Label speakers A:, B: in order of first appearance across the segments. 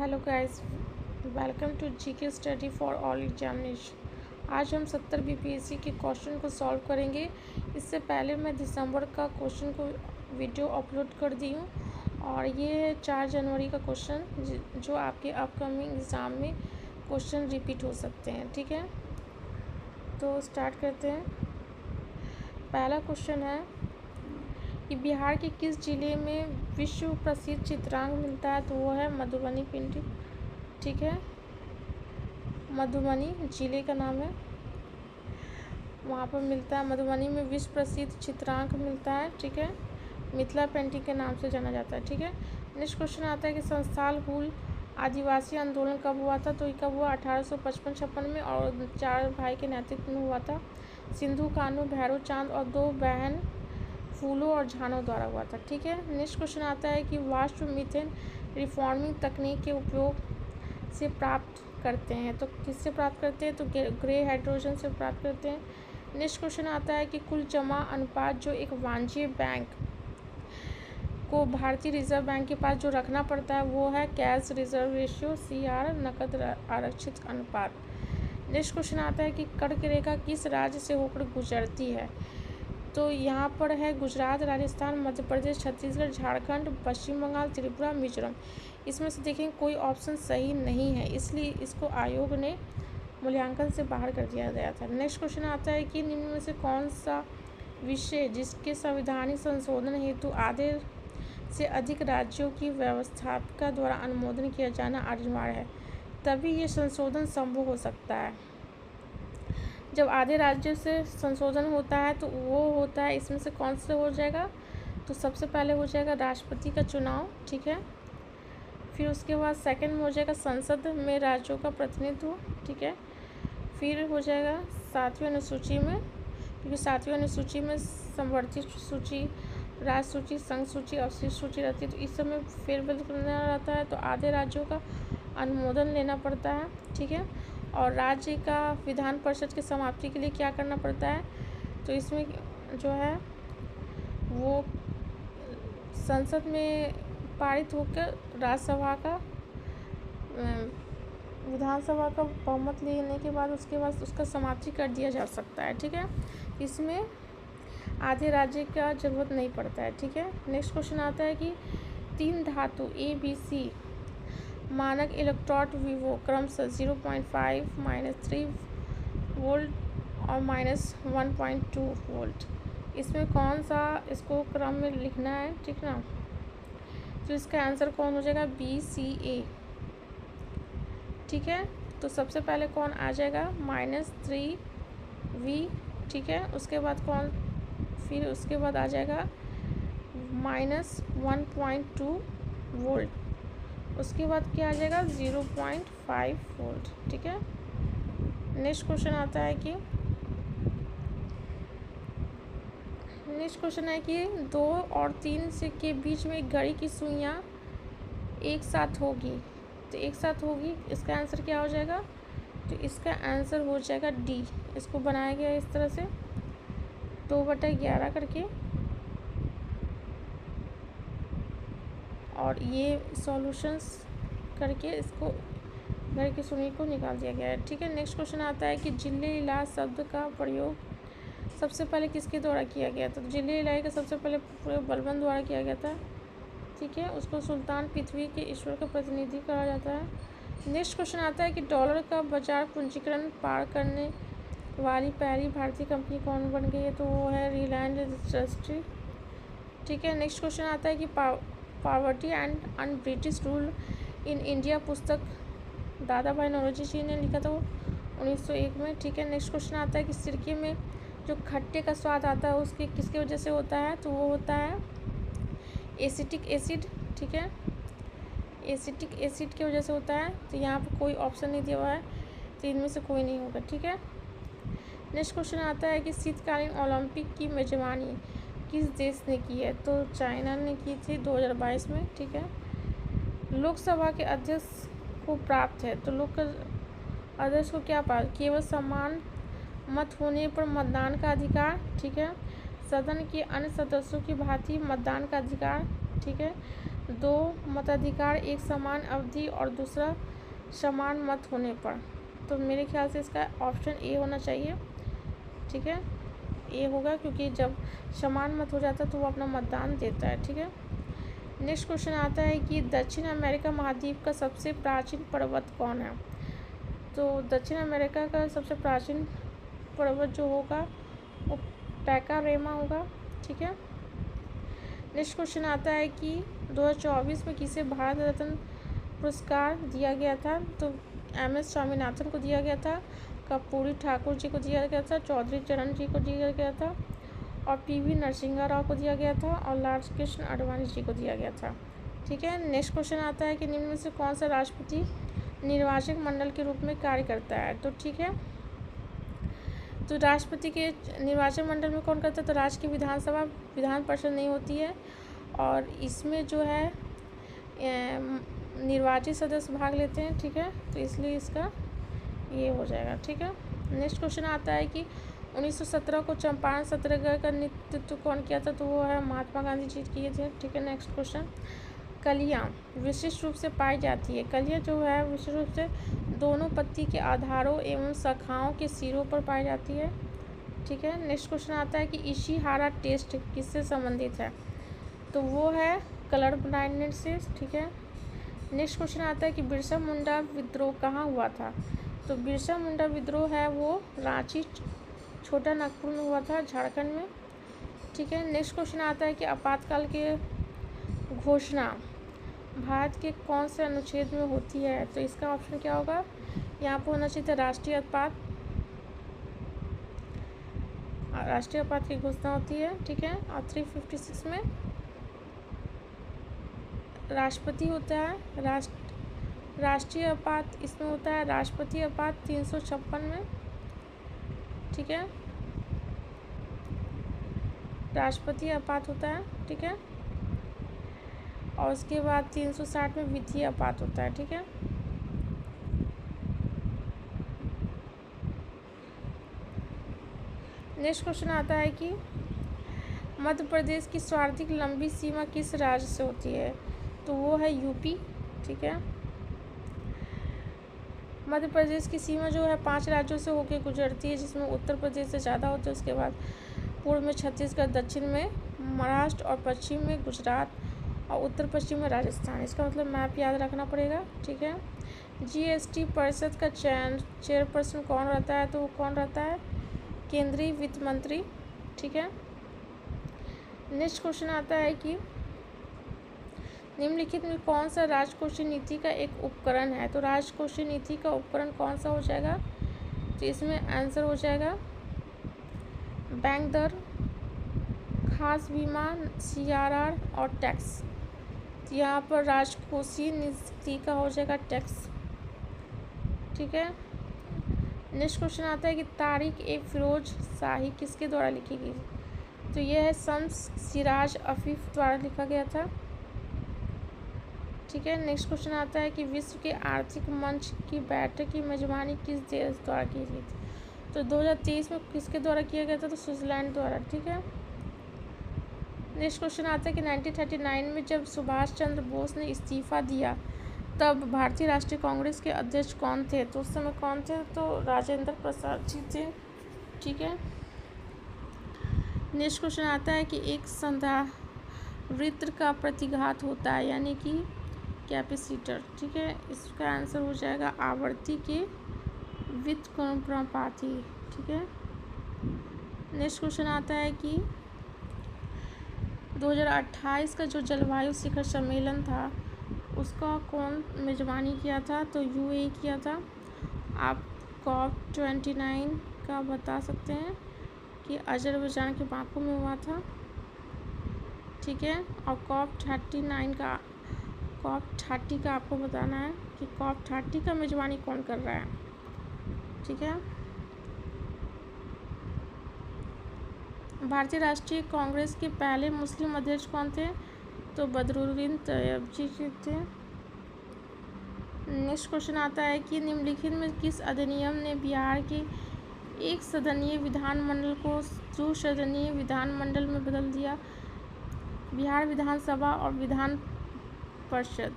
A: Hello guys, welcome to GK study for all examination. आज हम 70 BPSC के question को सॉल्व करेंगे। इससे पहले मैं दिसंबर का क्वेश्चन को वीडियो अपलोड कर दी हूँ और ये 4 जनवरी का क्वेश्चन जो आपके अपकमिंग एग्ज़ाम में क्वेश्चन रिपीट हो सकते हैं। ठीक है, तो स्टार्ट करते हैं। पहला क्वेश्चन है कि बिहार के किस जिले में विश्व प्रसिद्ध चित्रांग मिलता है, तो वो है मधुबनी पेंटिंग। ठीक है, मधुबनी जिले का नाम है, वहाँ पर मिलता है। मधुबनी में विश्व प्रसिद्ध चित्रांक मिलता है। ठीक है, मिथिला पेंटिंग के नाम से जाना जाता है। ठीक है, नेक्स्ट क्वेश्चन आता है कि संस्थाल हुल आदिवासी आंदोलन कब हुआ था, तो ये कब हुआ? 1855-56 में, और 4 भाई के नेतृत्व में हुआ था। सिंधु कान्हू, भैरव चांद और 2 बहन फूलों और झानों द्वारा हुआ था। ठीक है, नेक्स्ट क्वेश्चन आता है कि वाष्प मीथेन रिफॉर्मिंग तकनीक के उपयोग से प्राप्त करते हैं, तो किससे प्राप्त करते हैं? तो ग्रे हाइड्रोजन से प्राप्त करते हैं। नेक्स्ट क्वेश्चन आता है कि कुल जमा अनुपात जो एक वाणिज्य बैंक को भारतीय रिजर्व बैंक के पास जो रखना पड़ता है वो है कैश रिजर्व रेशियो, CR, नकद आरक्षित अनुपात। नेक्स्ट क्वेश्चन आता है कि कर्क रेखा किस राज्य से होकर गुजरती है, तो यहाँ पर है गुजरात, राजस्थान, मध्य प्रदेश, छत्तीसगढ़, झारखंड, पश्चिम बंगाल, त्रिपुरा, मिजोरम। इसमें से देखें कोई ऑप्शन सही नहीं है, इसलिए इसको आयोग ने मूल्यांकन से बाहर कर दिया गया था। नेक्स्ट क्वेश्चन आता है कि निम्न में से कौन सा विषय जिसके संवैधानिक संशोधन हेतु आधे से अधिक राज्यों की व्यवस्थापिका द्वारा अनुमोदन किया जाना अनिवार्य है, तभी ये संशोधन संभव हो सकता है। जब आधे राज्यों से संशोधन होता है तो वो होता है, इसमें से कौन सा हो जाएगा? तो सबसे पहले हो जाएगा राष्ट्रपति का चुनाव। ठीक है, फिर उसके बाद सेकंड में हो जाएगा संसद में राज्यों का प्रतिनिधित्व। ठीक है, फिर हो जाएगा 7वीं अनुसूची में, क्योंकि 7वीं अनुसूची में संवर्धित सूची, राज्य सूची, संघ सूची, अवशिष्ट सूची रहती है, तो इस समय फेरबदल करना रहता है, तो आधे राज्यों का अनुमोदन लेना पड़ता है। ठीक है, और राज्य का विधान परिषद की समाप्ति के लिए क्या करना पड़ता है, तो इसमें जो है वो संसद में पारित होकर राज्यसभा का विधानसभा का बहुमत लेने के बाद उसके बाद उसका समाप्ति कर दिया जा सकता है। ठीक है, इसमें आधे राज्य का जरूरत नहीं पड़ता है। ठीक है, नेक्स्ट क्वेश्चन आता है कि 3 धातु ABC मानक इलेक्ट्रोड विवो क्रमशः 0.5, -3 वोल्ट और -1.2 वोल्ट, इसमें कौन सा इसको क्रम में लिखना है? ठीक ना, तो इसका आंसर कौन हो जाएगा? BCA। ठीक है, तो सबसे पहले कौन आ जाएगा? -3V। ठीक है, उसके बाद कौन? फिर उसके बाद आ जाएगा -1.2 वोल्ट, उसके बाद क्या आ जाएगा? 0.5 वोल्ट। ठीक है, नेक्स्ट क्वेश्चन आता है कि नेक्स्ट क्वेश्चन है कि 2 और 3 से के बीच में घड़ी की सुइयाँ एक साथ होगी, तो एक साथ होगी, इसका आंसर क्या हो जाएगा? तो इसका आंसर हो जाएगा D। इसको बनाया गया इस तरह से 2/11 करके, और ये सॉल्यूशंस करके इसको घर की सुई को निकाल दिया गया है। ठीक है, नेक्स्ट क्वेश्चन आता है कि जिले इलाज शब्द का प्रयोग सबसे पहले किसके द्वारा किया गया था? तो जिले इलाज का सबसे पहले प्रयोग बलबन द्वारा किया गया था। ठीक है, उसको सुल्तान पृथ्वी के ईश्वर का प्रतिनिधि कहा जाता है। नेक्स्ट क्वेश्चन आता है कि डॉलर का बाजार पूंजीकरण पार करने वाली पहली भारतीय कंपनी कौन बन गई है, तो वो है रिलायंस इंडस्ट्री। ठीक है, नेक्स्ट क्वेश्चन आता है कि poverty and un British rule in India पुस्तक दादा भाई नौरोजी जी ने लिखा था 1901 में। ठीक है, नेक्स्ट क्वेश्चन आता है कि सिरके में जो खट्टे का स्वाद आता है उसके किसकी वजह से होता है, तो वो होता है एसिटिक एसिड। ठीक है, एसिटिक एसिड की वजह से होता है, तो यहाँ पर कोई ऑप्शन नहीं दिया हुआ है, तो इनमें से कोई नहीं होगा। ठीक है, नेक्स्ट क्वेश्चन आता है कि शीतकालीन ओलंपिक की मेजबानी किस देश ने की है, तो चाइना ने की थी 2022 में। ठीक है, लोकसभा के अध्यक्ष को प्राप्त है, तो लोक अध्यक्ष को क्या प्राप्त? केवल समान मत होने पर मतदान का अधिकार। ठीक है, सदन के अन्य सदस्यों की भांति मतदान का अधिकार। ठीक है, 2 मताधिकार एक समान अवधि और दूसरा समान मत होने पर। तो मेरे ख्याल से इसका ऑप्शन ए होना चाहिए, ठीक है, ए होगा, क्योंकि जब समान मत हो जाता तो वो अपना मतदान देता है, ठीक है। नेक्स्ट क्वेश्चन आता है कि दक्षिण अमेरिका महाद्वीप का सबसे प्राचीन पर्वत कौन है। तो दक्षिण अमेरिका का सबसे प्राचीन पर्वत जो होगा वो पैकारेमा होगा, ठीक है। नेक्स्ट क्वेश्चन आता है कि 2024 में किसे भारत रत्न पुरस्कार दिया गया था। तो MS स्वामीनाथन को दिया गया था, कर्पूरी ठाकुर जी को दिया गया था, चौधरी चरण जी को दिया गया था और PV नरसिंहा राव को दिया गया था और लार्ड कृष्ण आडवाणी जी को दिया गया था, ठीक है। नेक्स्ट क्वेश्चन आता है कि निम्न में से कौन सा राष्ट्रपति निर्वाचक मंडल के रूप में कार्य करता है। तो ठीक है, तो राष्ट्रपति के निर्वाचन मंडल में कौन करता है, तो राज्य की विधानसभा विधान परिषद नहीं होती है और इसमें जो है निर्वाचित सदस्य भाग लेते हैं, ठीक है, तो इसलिए इसका ये हो जाएगा, ठीक है। नेक्स्ट क्वेश्चन आता है कि 1917 को चंपारण सत्याग्रह का नेतृत्व कौन किया था। तो वो है महात्मा गांधी जी किए थे, ठीक है। नेक्स्ट क्वेश्चन, कलियाँ विशिष्ट रूप से पाई जाती है। कलियाँ जो है विशिष्ट रूप से दोनों पत्ती के आधारों एवं शाखाओं के सिरों पर पाई जाती है, ठीक है। नेक्स्ट क्वेश्चन आता है कि इशिहारा टेस्ट किससे संबंधित है। तो वो है कलर ब्लाइंडनेस से, ठीक है। नेक्स्ट क्वेश्चन आता है कि बिरसा मुंडा विद्रोह कहाँ हुआ था। तो बिरसा मुंडा विद्रोह है वो रांची छोटा नागपुर में हुआ था, झारखंड में, ठीक है। नेक्स्ट क्वेश्चन आता है कि आपातकाल के घोषणा भारत के कौन से अनुच्छेद में होती है। तो इसका ऑप्शन क्या होगा, यहाँ पर होना चाहिए था राष्ट्रीय आपात की घोषणा होती है, ठीक है। और 356 में राष्ट्रपति होता है, राष्ट्रीय आपात इसमें होता है, राष्ट्रपति आपात 356 में, ठीक है, राष्ट्रपति आपात होता है, ठीक है। और उसके बाद 360 में वित्तीय आपात होता है, ठीक है। नेक्स्ट क्वेश्चन आता है कि मध्य प्रदेश की सर्वाधिक लंबी सीमा किस राज्य से होती है। तो वो है यूपी, ठीक है। मध्य प्रदेश की सीमा जो है 5 राज्यों से होकर गुजरती है, जिसमें उत्तर प्रदेश से ज़्यादा होते हैं, उसके बाद पूर्व में छत्तीसगढ़, दक्षिण में महाराष्ट्र और पश्चिम में गुजरात और उत्तर पश्चिम में राजस्थान। इसका मतलब मैप याद रखना पड़ेगा, ठीक है। GST परिषद का चेयरपर्सन कौन रहता है। तो वो कौन रहता है, केंद्रीय वित्त मंत्री, ठीक है। नेक्स्ट क्वेश्चन आता है कि निम्नलिखित में कौन सा राजकोषीय नीति का एक उपकरण है। तो राजकोषीय नीति का उपकरण कौन सा हो जाएगा। तो इसमें आंसर हो जाएगा बैंक दर, खास बीमा, CRR और टैक्स। तो यहाँ पर राजकोषीय नीति का हो जाएगा टैक्स, ठीक है। नेक्स्ट क्वेश्चन आता है कि तारिक ए फिरोज शाही किसके द्वारा लिखी गई। तो यह है शम्स सिराज अफीफ द्वारा लिखा गया था, ठीक है। नेक्स्ट क्वेश्चन आता है कि विश्व के आर्थिक मंच की बैठक की मेजबानी किस देश द्वारा की गई थी। तो 2023 में किसके द्वारा किया गया था। तो स्विट्जरलैंड द्वारा, ठीक है। नेक्स्ट क्वेश्चन आता है कि 1939 में जब सुभाष चंद्र बोस ने इस्तीफा दिया तब भारतीय राष्ट्रीय कांग्रेस के अध्यक्ष कौन थे। तो उस समय कौन थे। तो राजेंद्र प्रसाद जी थे, ठीक है। नेक्स्ट क्वेश्चन आता है कि एक संधारित्र का प्रतिघात होता है, यानी कि कैपेसिटर, ठीक है। इसका आंसर हो जाएगा आवर्ती के व्युत्क्रमानुपाती, ठीक है। नेक्स्ट क्वेश्चन आता है कि 2028 का जो जलवायु शिखर सम्मेलन था उसका कौन मेजबानी किया था। तो UAE किया था। आप COP29 का बता सकते हैं कि अजरबैजान के बाकू में हुआ था, ठीक है। और COP30 का आपको बताना है कि COP30 का मेजबानी कौन कर रहा है, ठीक है। भारतीय राष्ट्रीय कांग्रेस के पहले मुस्लिम अध्यक्ष कौन थे। तो बदरुद्दीन तैयबजी थे। नेक्स्ट क्वेश्चन आता है कि निम्नलिखित में किस अधिनियम ने बिहार के एक सदनीय विधानमंडल को 2 सदनीय विधानमंडल में बदल दिया। बिहार विधानसभा और विधान परिषद।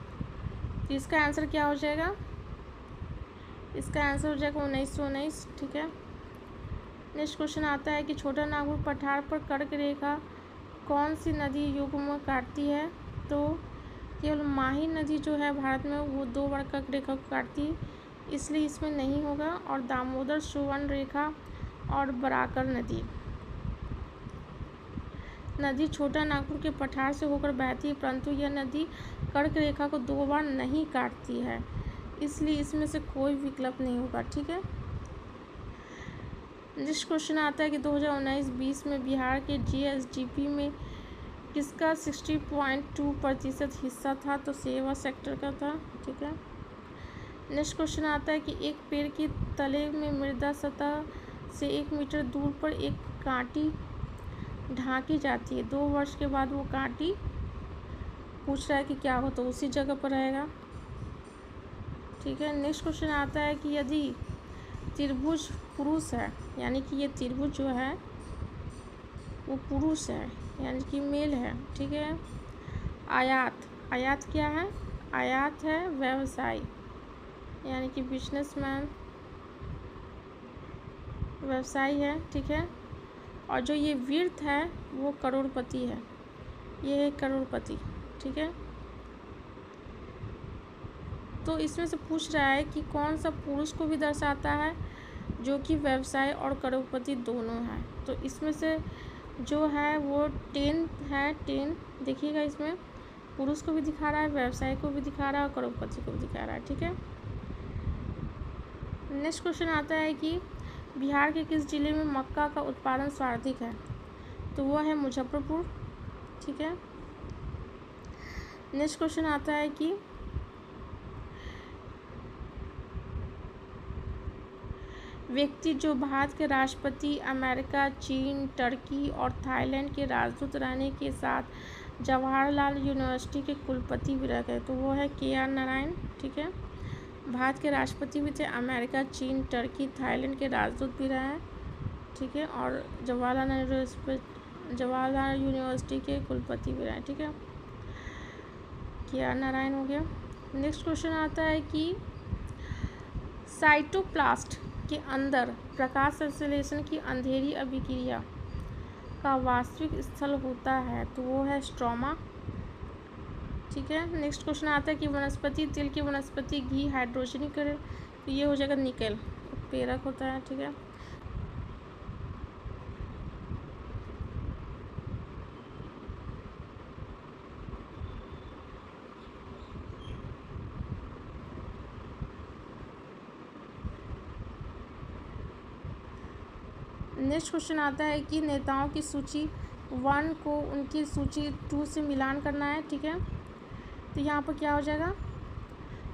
A: तो इसका आंसर क्या हो जाएगा? इसका आंसर हो जाएगा 1919। ठीक है। नेक्स्ट क्वेश्चन आता है कि छोटा नागपुर पठार पर कर्क रेखा कौन सी नदी युग्म काटती है? तो केवल माही नदी जो है भारत में वो 2 बार कर्क रेखा को काटती है, इसलिए इसमें नहीं होगा। और दामोदर सुवर्ण रेखा और बराकर नदी छोटा नागपुर के पठार से होकर बहती है, परंतु यह नदी कर्क रेखा को 2 बार नहीं काटती है, इसलिए इसमें से कोई विकल्प नहीं होगा। ठीक है। नेक्स्ट क्वेश्चन आता है कि 2019-20 में बिहार के जीएसडीपी में किसका 60.2% हिस्सा था? तो सेवा सेक्टर का था। ठीक है। नेक्स्ट क्वेश्चन आता है कि एक पेड़ के तले में मृदा सतह से 1 मीटर दूर पर एक कांटी ढांकी जाती है, 2 वर्ष के बाद वो कांटी पूछ रहा है कि क्या हो, तो उसी जगह पर रहेगा। ठीक है। नेक्स्ट क्वेश्चन आता है कि यदि त्रिभुज पुरुष है, यानी कि ये त्रिभुज जो है वो पुरुष है, यानी कि मेल है। ठीक है। आयात क्या है? आयात है व्यवसाय, यानी कि बिजनेसमैन, व्यवसायी है। ठीक है। और जो ये वीर्थ है वो करोड़पति है, ये है करोड़पति। ठीक है। तो इसमें से पूछ रहा है कि कौन सा पुरुष को भी दर्शाता है जो कि व्यवसाय और करोड़पति दोनों है। तो इसमें से जो है वो 10 है। 10 देखिएगा, इसमें पुरुष को भी दिखा रहा है, व्यवसाय को भी दिखा रहा है और करोड़पति को भी दिखा रहा है। ठीक है। नेक्स्ट क्वेश्चन आता है कि बिहार के किस जिले में मक्का का उत्पादन सर्वाधिक है? तो वह है मुजफ्फरपुर। ठीक है। नेक्स्ट क्वेश्चन आता है कि व्यक्ति जो भारत के राष्ट्रपति, अमेरिका, चीन, टर्की और थाईलैंड के राजदूत रहने के साथ जवाहरलाल यूनिवर्सिटी के कुलपति भी रह गए, तो वो है KR नारायण। ठीक है। भारत के राष्ट्रपति भी थे, अमेरिका, चीन, टर्की, थाईलैंड के राजदूत भी रहे हैं। ठीक है। और जवाहरलाल यूनिवर्सिटी के कुलपति भी रहे। ठीक है। KR नारायण हो गया। नेक्स्ट क्वेश्चन आता है कि साइटोप्लास्ट के अंदर प्रकाश संश्लेषण की अंधेरी अभिक्रिया का वास्तविक स्थल होता है, तो वो है स्ट्रोमा। ठीक है। नेक्स्ट क्वेश्चन आता है कि वनस्पति तेल की वनस्पति घी हाइड्रोजनीकरण, तो ये हो जाएगा निकल, उत्प्रेरक होता है। ठीक है। नेक्स्ट क्वेश्चन आता है कि नेताओं की सूची 1 को उनकी सूची 2 से मिलान करना है। ठीक है। तो यहाँ पर क्या हो जाएगा,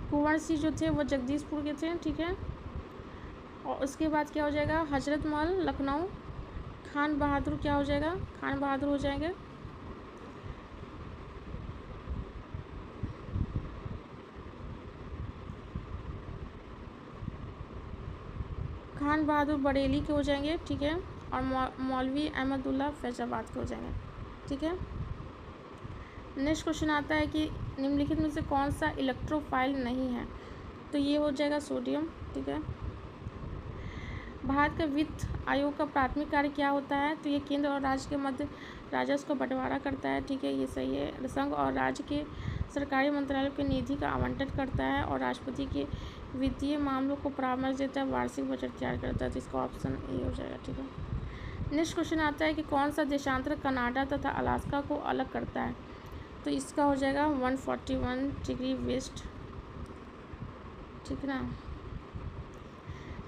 A: कुंवर सिंह जो थे वो जगदीशपुर के थे। ठीक है। और उसके बाद क्या हो जाएगा, हजरत महल लखनऊ, खान बहादुर क्या हो जाएगा, खान बहादुर हो जाएंगे। खान बहादुर बरेली के हो जाएंगे। ठीक है। और मौलवी अहमदुल्ला फैजाबाद के हो जाएंगे। ठीक है। नेक्स्ट क्वेश्चन आता है कि निम्नलिखित में से कौन सा इलेक्ट्रोफाइल नहीं है? तो ये हो जाएगा सोडियम। ठीक है। भारत का वित्त आयोग का प्राथमिक कार्य क्या होता है? तो ये केंद्र और राज्य के मध्य राजस्व का बंटवारा करता है। ठीक है, ये सही है। संघ और राज्य के सरकारी मंत्रालयों के निधि का आवंटन करता है और राष्ट्रपति के वित्तीय मामलों को परामर्श देता है, वार्षिक बजट तैयार करता है। तो इसका ऑप्शन ए हो जाएगा। ठीक है। नेक्स्ट क्वेश्चन आता है कि कौन सा देशांतर कनाडा तथा अलास्का को अलग करता है? तो इसका हो जाएगा 141 डिग्री वेस्ट। ठीक ना।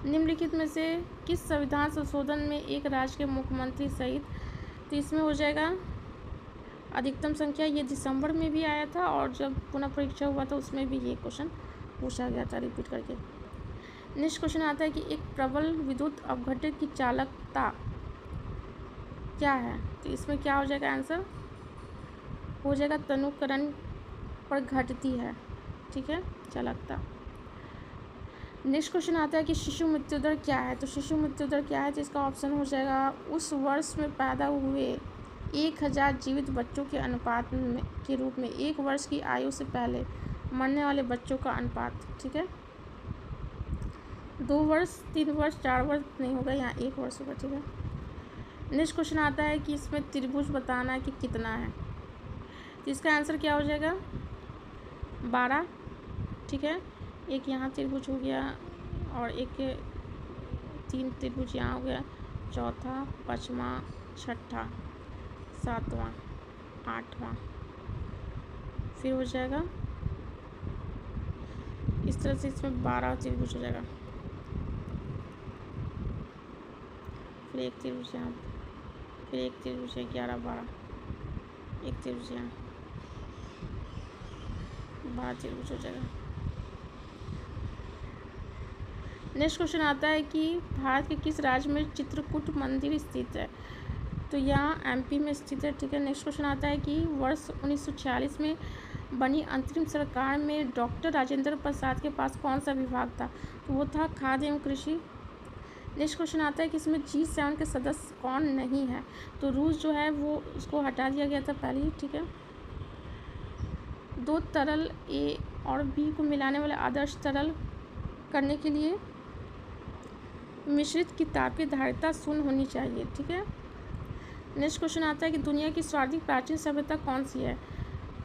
A: निम्नलिखित में से किस संविधान संशोधन में एक राज्य के मुख्यमंत्री सहित, तो इसमें हो जाएगा अधिकतम संख्या। ये दिसंबर में भी आया था और जब पुनः परीक्षा हुआ था उसमें भी ये क्वेश्चन पूछा गया था रिपीट करके। नेक्स्ट क्वेश्चन आता है कि एक प्रबल विद्युत अपघटन की चालकता क्या है? तो इसमें क्या हो जाएगा आंसर, हो जाएगा तनुकरण पर घटती है। ठीक है, चालकता। नेक्स्ट क्वेश्चन आता है कि शिशु मृत्यु दर क्या है? तो शिशु मृत्यु दर क्या है? तो इसका ऑप्शन हो जाएगा उस वर्ष में पैदा हुए 1000 जीवित बच्चों के अनुपात के रूप में 1 वर्ष की आयु से पहले मरने वाले बच्चों का अनुपात। ठीक है, 2 वर्ष, 3 वर्ष, 4 वर्ष नहीं होगा, यहाँ 1 वर्ष होगा। ठीक है, नेक्स्ट क्वेश्चन आता है कि इसमें त्रिभुज बताना है कि कितना है। तो इसका आंसर क्या हो जाएगा? 12। ठीक है, एक यहाँ त्रिभुज हो गया और एक 3 त्रिभुज यहाँ हो गया, चौथा, पाँचवा, छठा, सातवां, आठवां, फिर हो जाएगा इस तरह से, इसमें 12 त्रिभुज हो जाएगा। फिर एक त्रिभुज यहाँ, फिर एक त्रिभुज है 11, 12, एक त्रिभुज यहाँ, 12 त्रिभुज हो जाएगा। नेक्स्ट क्वेश्चन आता है कि भारत के किस राज्य में चित्रकूट मंदिर स्थित है। तो यहाँ एमपी में स्थित है। ठीक है, नेक्स्ट क्वेश्चन आता है कि वर्ष 1946 में बनी अंतरिम सरकार में डॉक्टर राजेंद्र प्रसाद के पास कौन सा विभाग था। तो वो था खाद्य एवं कृषि। नेक्स्ट क्वेश्चन आता है कि इसमें G7 के सदस्य कौन नहीं है। तो रूस जो है वो उसको हटा दिया गया था पहले ही। ठीक है, 2 तरल ए और बी को मिलाने वाले आदर्श तरल करने के लिए मिश्रित की तापीय धारिता 0 होनी चाहिए। ठीक है, नेक्स्ट क्वेश्चन आता है कि दुनिया की सर्वाधिक प्राचीन सभ्यता कौन सी है।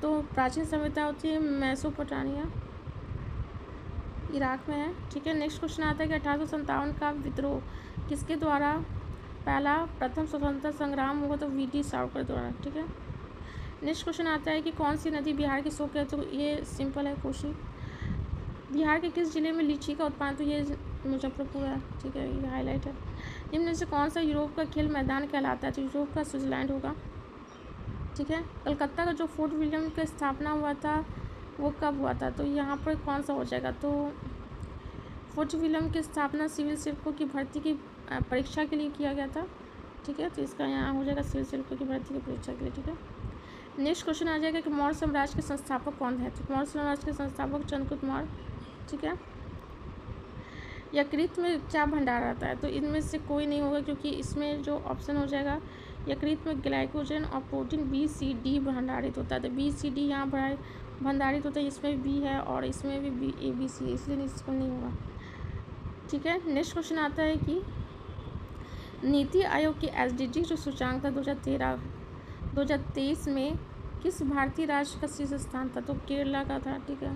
A: तो प्राचीन सभ्यता होती है मेसोपोटामिया, इराक में है। ठीक है, नेक्स्ट क्वेश्चन आता है कि 1857 का विद्रोह किसके द्वारा प्रथम स्वतंत्रता संग्राम हुआ। तो वीडी सावरकर द्वारा। ठीक है, नेक्स्ट क्वेश्चन आता है कि कौन सी नदी बिहार की शोक है। तो ये सिंपल है, कोसी। बिहार के किस जिले में लीची का उत्पादन। तो ये मुजफ्फरपुर है। ठीक है, ये हाईलाइट है। निम्न में से कौन सा यूरोप का खेल मैदान कहलाता है। तो यूरोप का स्विट्जरलैंड होगा। ठीक है, कलकत्ता का जो फोर्ट विलियम का स्थापना हुआ था वो कब हुआ था। तो यहाँ पर कौन सा हो जाएगा। तो फोर्ट विलियम की स्थापना सिविल सेवकों की भर्ती की परीक्षा के लिए किया गया था। ठीक है, तो इसका यहाँ हो जाएगा सिविल सेवकों की भर्ती की परीक्षा के लिए। ठीक है, नेक्स्ट क्वेश्चन आ जाएगा कि मौर्य साम्राज्य के संस्थापक कौन है। तो मौर्य साम्राज्य के संस्थापक चंद्रगुप्त मौर्य। ठीक है, यकृत में क्या भंडार आता है। तो इनमें से कोई नहीं होगा क्योंकि इसमें जो ऑप्शन हो जाएगा यकृत में ग्लाइकोजन और प्रोटीन BCD भंडारित होता है। तो BCD यहाँ भंडारित होता है, इसमें B है और इसमें भी ABC है, इसलिए इसको नहीं होगा। ठीक है, नेक्स्ट क्वेश्चन आता है कि नीति आयोग की SDG जो सूचांक था 2023 में किस भारतीय राज्य का शीर्ष स्थान था। तो केरला का था। ठीक है,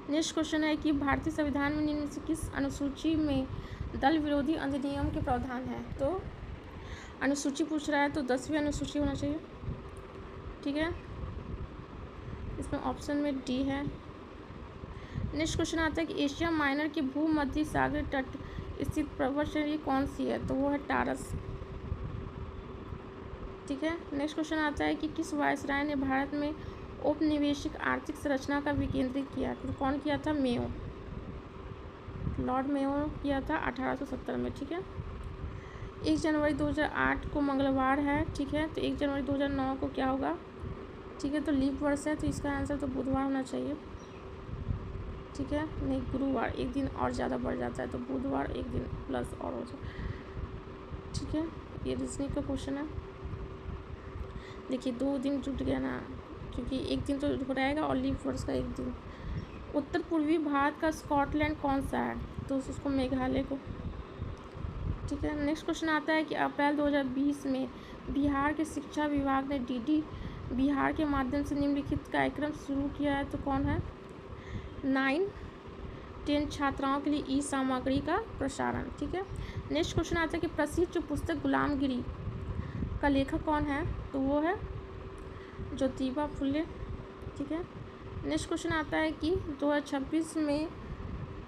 A: नेक्स्ट क्वेश्चन है कि भारतीय संविधान में निम्न से किस अनुसूची में दल विरोधी अधिनियम के प्रावधान है। तो अनुसूची पूछ रहा है तो 10वीं अनुसूची होना चाहिए। ठीक है, इसमें ऑप्शन में D है। नेक्स्ट क्वेश्चन आता है कि एशिया माइनर की भूमध्य सागर तट स्थित पर्वत श्रेणी कौन सी है। तो वो है टारस। ठीक है, नेक्स्ट क्वेश्चन आता है कि किस वायसराय ने भारत में औपनिवेशिक आर्थिक संरचना का विकेंद्रित किया। तो कौन किया था। मेयो, लॉर्ड मेयो किया था 1870 में। ठीक है, 1 जनवरी 2008 को मंगलवार है। ठीक है, तो 1 जनवरी 2009 को क्या होगा। ठीक है, तो लीप वर्ष है, तो इसका आंसर तो बुधवार होना चाहिए। ठीक है, नहीं गुरुवार, एक दिन और ज़्यादा बढ़ जाता है, तो बुधवार एक दिन प्लस और हो जाए। ठीक है, ये रीजनिंग का क्वेश्चन है। देखिए 2 दिन जुट गया ना, क्योंकि एक दिन तो हो रहेगा और लीप वर्ष का एक दिन। उत्तर पूर्वी भारत का स्कॉटलैंड कौन सा है। तो उसको मेघालय को। ठीक है, नेक्स्ट क्वेश्चन आता है कि अप्रैल 2020 में बिहार के शिक्षा विभाग ने DD बिहार के माध्यम से निम्नलिखित कार्यक्रम शुरू किया है। तो कौन है। 9-10 छात्राओं के लिए ई सामग्री का प्रसारण। ठीक है, नेक्स्ट क्वेश्चन आता है कि प्रसिद्ध जो पुस्तक गुलामगिरी का लेखक कौन है। तो वो है ज्योतिबा फुले। ठीक है, नेक्स्ट क्वेश्चन आता है कि 2026 में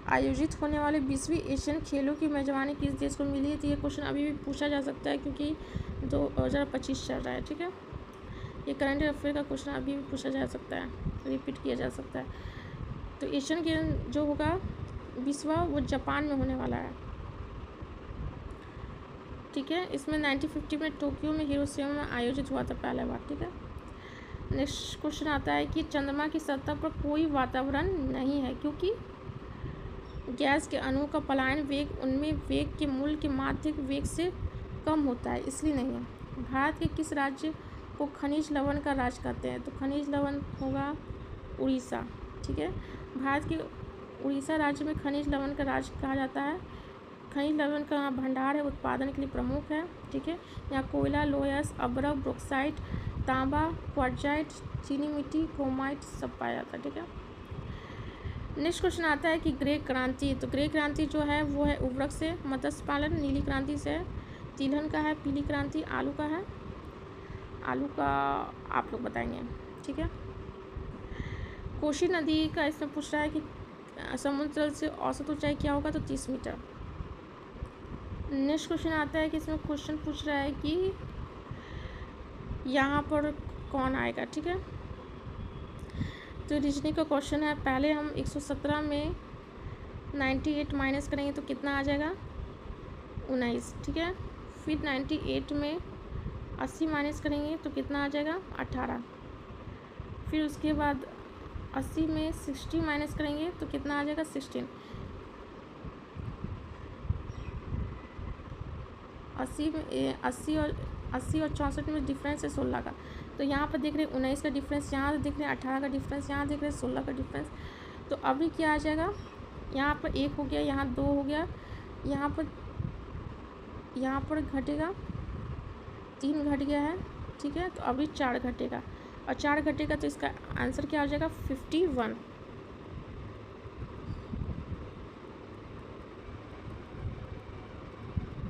A: आयोजित होने वाले 20वीं एशियन खेलों की मेजबानी किस देश को मिली है। तो ये क्वेश्चन अभी भी पूछा जा सकता है क्योंकि 2025 चल रहा है। ठीक है, ये करंट अफेयर का क्वेश्चन अभी भी पूछा जा सकता है, रिपीट किया जा सकता है। तो एशियन गेम जो होगा 20वां वो जापान में होने वाला है। ठीक है, इसमें 1950 में टोक्यो में हिरोशिमा में आयोजित हुआ था पहला बार। ठीक है, नेक्स्ट क्वेश्चन आता है कि चंद्रमा की सतह पर कोई वातावरण नहीं है क्योंकि गैस के अणु का पलायन वेग उनमें वेग के मूल के माध्यिक वेग से कम होता है, इसलिए नहीं है। भारत के किस राज्य को खनिज लवण का राज कहते हैं? तो खनिज लवण होगा उड़ीसा। ठीक है, भारत के उड़ीसा राज्य में खनिज लवण का राज कहा जाता है। खनिज लवण का भंडार है, उत्पादन के लिए प्रमुख है। ठीक है, यहाँ कोयला, लोयस, अब्रव, ब्रोक्साइट, तांबा, क्वार्टजाइट, चीनी मिट्टी, क्रोमाइट सब पाया जाता है। ठीक है, नेक्स्ट क्वेश्चन आता है कि ग्रे क्रांति। तो ग्रे क्रांति जो है वो है उर्वरक से, मत्स्य पालन, नीली क्रांति से, तिलहन का है, पीली क्रांति आलू का है। आलू का आप लोग बताएंगे। ठीक है, कोसी नदी का इसमें पूछ रहा है कि समुद्र जल से औसत ऊंचाई क्या होगा? तो 30 मीटर। नेक्स्ट क्वेश्चन आता है कि इसमें क्वेश्चन पूछ रहा है कि यहाँ पर कौन आएगा? ठीक है, तो रीजनिंग का क्वेश्चन है। पहले हम 117 में 98 माइनस करेंगे तो कितना आ जाएगा? 19। ठीक है, फिर 98 में 80 माइनस करेंगे तो कितना आ जाएगा? 18। फिर उसके बाद 80 में 60 माइनस करेंगे तो कितना आ जाएगा? 16। 80 और 64 में डिफरेंस है 16 का। तो यहाँ पर देख रहे हैं 19 का डिफरेंस, यहाँ देख रहे हैं 18 का डिफरेंस, यहाँ देख रहे हैं 16 का डिफरेंस। तो अभी क्या आ जाएगा? यहाँ पर 1 हो गया, यहाँ 2 हो गया, यहाँ पर घटेगा 3 घट गया है। ठीक है, तो अभी 4 घटेगा और 4 घटेगा तो इसका आंसर क्या हो जाएगा? 51।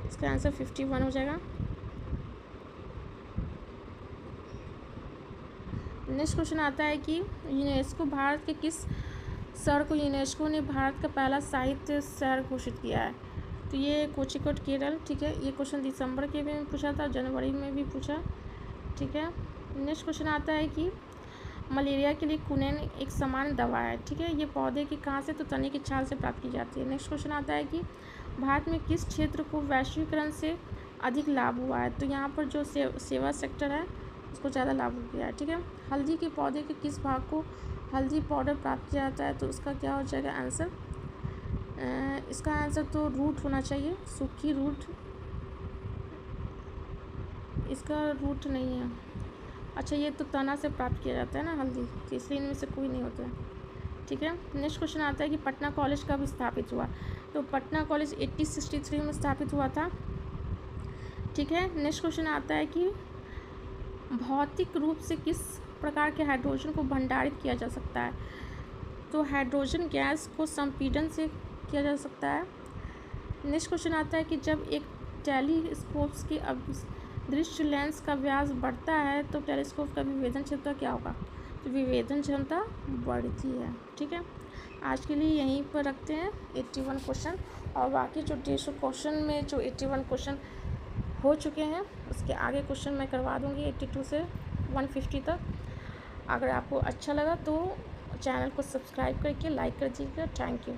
A: इसका आंसर 51 हो जाएगा। नेक्स्ट क्वेश्चन आता है कि यूनेस्को, भारत के किस शहर को यूनेस्को ने भारत का पहला साहित्य शहर घोषित किया है? तो ये कोझिकोड केरल। ठीक है, ये क्वेश्चन दिसंबर के में पूछा था, जनवरी में भी पूछा। ठीक है, नेक्स्ट क्वेश्चन आता है कि मलेरिया के लिए क्विनोन एक सामान्य दवा है। ठीक है, ये पौधे की कहाँ से? तो तने की छाल से प्राप्त की जाती है। नेक्स्ट क्वेश्चन आता है कि भारत में किस क्षेत्र को वैश्वीकरण से अधिक लाभ हुआ है? तो यहाँ पर जो सेवा सेक्टर है उसको ज़्यादा लाभ हो गया है। ठीक है, हल्दी के पौधे के किस भाग को हल्दी पाउडर प्राप्त किया जाता है? तो उसका क्या हो जाएगा आंसर? इसका आंसर तो रूट होना चाहिए, सूखी रूट। इसका रूट नहीं है। अच्छा, ये तो तना से प्राप्त किया जाता है ना हल्दी, तो इसलिए इनमें से कोई नहीं होता है। ठीक है, नेक्स्ट क्वेश्चन आता है कि पटना कॉलेज कब स्थापित हुआ? तो पटना कॉलेज 1863 में स्थापित हुआ था। ठीक है, नेक्स्ट क्वेश्चन आता है कि भौतिक रूप से किस प्रकार के हाइड्रोजन को भंडारित किया जा सकता है? तो हाइड्रोजन गैस को संपीड़न से किया जा सकता है। नेक्स्ट क्वेश्चन आता है कि जब एक टेलीस्कोप की दृश्य लेंस का व्यास बढ़ता है तो टेलीस्कोप का विभेदन क्षमता क्या होगा? तो विभेदन क्षमता बढ़ती है। ठीक है, आज के लिए यहीं पर रखते हैं 81 क्वेश्चन, और बाकी जो 150 क्वेश्चन में जो 81 क्वेश्चन हो चुके हैं उसके आगे क्वेश्चन मैं करवा दूँगी 82 से 150 तक। अगर आपको अच्छा लगा तो चैनल को सब्सक्राइब करके लाइक कर दीजिएगा। Thank you.